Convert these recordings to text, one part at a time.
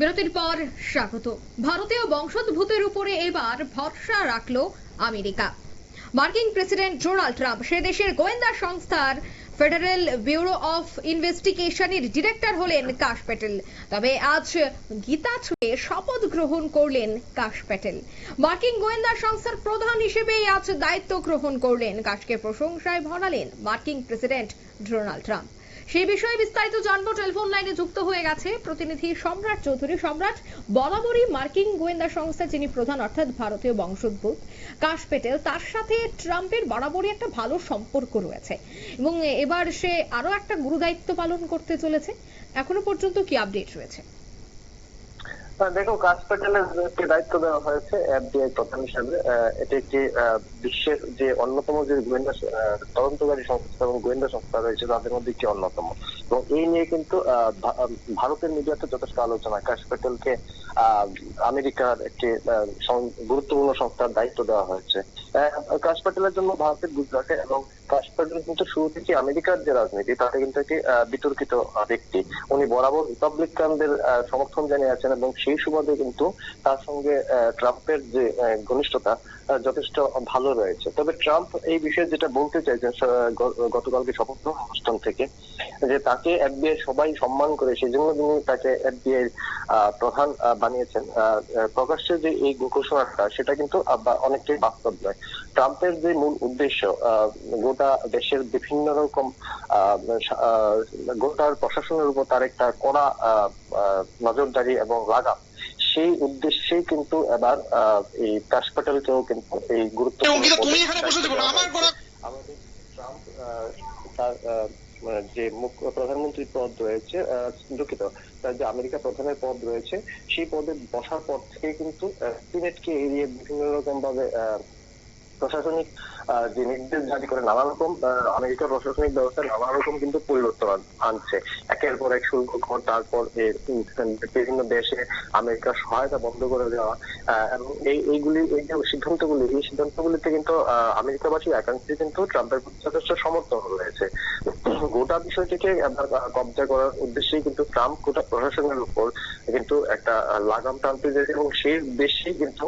বিরতির পর স্বাগত। ভারতীয় বংশোদ্ভূতের উপরে এবার ভরসা রাখল আমেরিকা। মার্কিন প্রেসিডেন্ট ডোনাল্ড ট্রাম্প সে দেশের গোয়েন্দা সংস্থার ফেডারেল ব্যুরো অফ ইনভেস্টিগেশনের ডিরেক্টর হলেন কাশ প্যাটেল। তবে আজ গীতা ছুঁয়ে শপথ গ্রহণ করলেন কাশ প্যাটেল। মার্কিন গোয়েন্দা সংস্থার প্রধান হিসেবেই আজ দায়িত্ব গ্রহণ করলেন কাশকে প্রশংসায় ভরালেন মার্কিন প্রেসিডেন্ট ডোনাল্ড ট্রাম্প। সেই বিষয়ে বিস্তারিত জানবো। টেলিফোন লাইনে যুক্ত হয়ে গেছে প্রতিনিধি সম্রাট চৌধুরী। সম্রাট, বরাবরই মার্কিন গোয়েন্দা সংস্থা যিনি প্রধান অর্থাৎ ভারতীয় বংশোদ্ভূত কাশ প্যাটেল, তার সাথে ট্রাম্পের বরাবরই একটা ভালো সম্পর্ক রয়েছে এবং এবার সে আরো একটা গুরুদায়িত্ব পালন করতে চলেছে। এখনো পর্যন্ত কি আপডেট রয়েছে? দেখো, কাশ প্যাটেলের একটি দায়িত্ব দেওয়া হয়েছে এফবিআই প্রধান হিসেবে। এটি একটি বিশ্বের যে অন্যতম যে গোয়েন্দা তদন্তকারী সংস্থা এবং গোয়েন্দা সংস্থা রয়েছে তাদের মধ্যে একটি অন্যতম, এবং এই নিয়ে কিন্তু ভারতের মিডিয়াতে যথেষ্ট আলোচনা। কাশ প্যাটেলকে আমেরিকার একটি গুরুত্বপূর্ণ সংস্থার দায়িত্ব দেওয়া হয়েছে। কাশ প্যাটেলের জন্য ভারতের গুজরাটে, এবং কাশ প্যাটেল কিন্তু শুরু থেকে আমেরিকার যে রাজনীতি তাতে কিন্তু একটি বিতর্কিত ব্যক্তি। উনি বরাবর রিপাবলিকানদের সমর্থন জানিয়ে আছেন, এবং সেই সুবাদে কিন্তু তার সঙ্গে ট্রাম্পের যে ঘনিষ্ঠতা যথেষ্ট ভালো রয়েছে। তবে ট্রাম্প এই বিষয়ে যেটা বলতে চাইছেন গতকালকে শপথ গ্রহণ অনুষ্ঠান থেকে, যে তাকে এফবিআই সবাই সম্মান করে, সেই জন্য তিনি তাকে এফবিআই প্রধান বানিয়েছেন। প্রকাশ্যে যে এই ঘোষণাটা সেটা কিন্তু অনেকটাই বাস্তব নয়। ট্রাম্পের যে মূল উদ্দেশ্য গোটা দেশের বিভিন্ন রকম গোটার প্রশাসনের উপর তার একটা কড়া নজরদারি এবং লাগাম, সেই উদ্দেশ্যেই কিন্তু এবার এই কাশ প্যাটেলকেও কিন্তু এই গুরুত্বপূর্ণ আমাদের ট্রাম্প তার যে মুখ্য প্রধানমন্ত্রী পদ রয়েছে, দুঃখিত, তার যে আমেরিকা প্রধানের পদ রয়েছে, সেই পদে বসার পর থেকে কিন্তু সিনেটকে এড়িয়ে বিভিন্ন রকম ভাবে প্রশাসনিক যে নির্দেশ জারি করে নানা রকম আমেরিকার প্রশাসনিক ব্যবস্থা নানা রকম কিন্তু পরিবর্তন আনছে। একের পর এক শুল্ক কর, তারপর বিভিন্ন দেশে আমেরিকার সহায়তা বন্ধ করে দেওয়া, এবং এইগুলি এই যে সিদ্ধান্তগুলিতে কিন্তু আমেরিকাবাসী একাংশে কিন্তু ট্রাম্পের যথেষ্ট সমর্থন রয়েছে। গোটা বিষয়টিকে কবজা করার উদ্দেশ্যেই কিন্তু ট্রাম্প গোটা প্রশাসনের উপর কিন্তু একটা লাগাম টানতে চাইছে, এবং সেই উদ্দেশ্যেই কিন্তু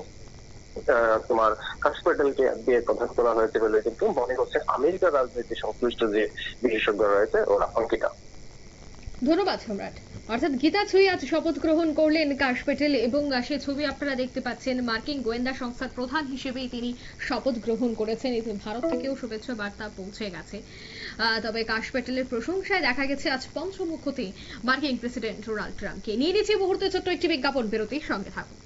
তোমার কাশ প্যাটেলকে এফবিআই প্রধান করা হয়েছে বলে কিন্তু মনে করছে আমেরিকার রাজনীতি সংশ্লিষ্ট যে বিশেষজ্ঞ রয়েছে ওরা। অঙ্কিতা, ধন্যবাদ সম্রাট। অর্থাৎ গীতা ছুঁয়ে আজ শপথ গ্রহণ করলেন কাশ প্যাটেল, এবং সে ছবি আপনারা দেখতে পাচ্ছেন। মার্কিন গোয়েন্দা সংস্থার প্রধান হিসেবেই তিনি শপথ গ্রহণ করেছেন। ভারত থেকেও শুভেচ্ছা বার্তা পৌঁছে গেছে। তবে কাশ প্যাটেলের প্রশংসায় দেখা গেছে আজ পঞ্চমুখ হতে মার্কিন প্রেসিডেন্ট ডোনাল্ড ট্রাম্পকে। নিয়ে নিচ্ছে মুহূর্তে ছোট্ট একটি বিজ্ঞাপন বিরতির সঙ্গে থাকুন।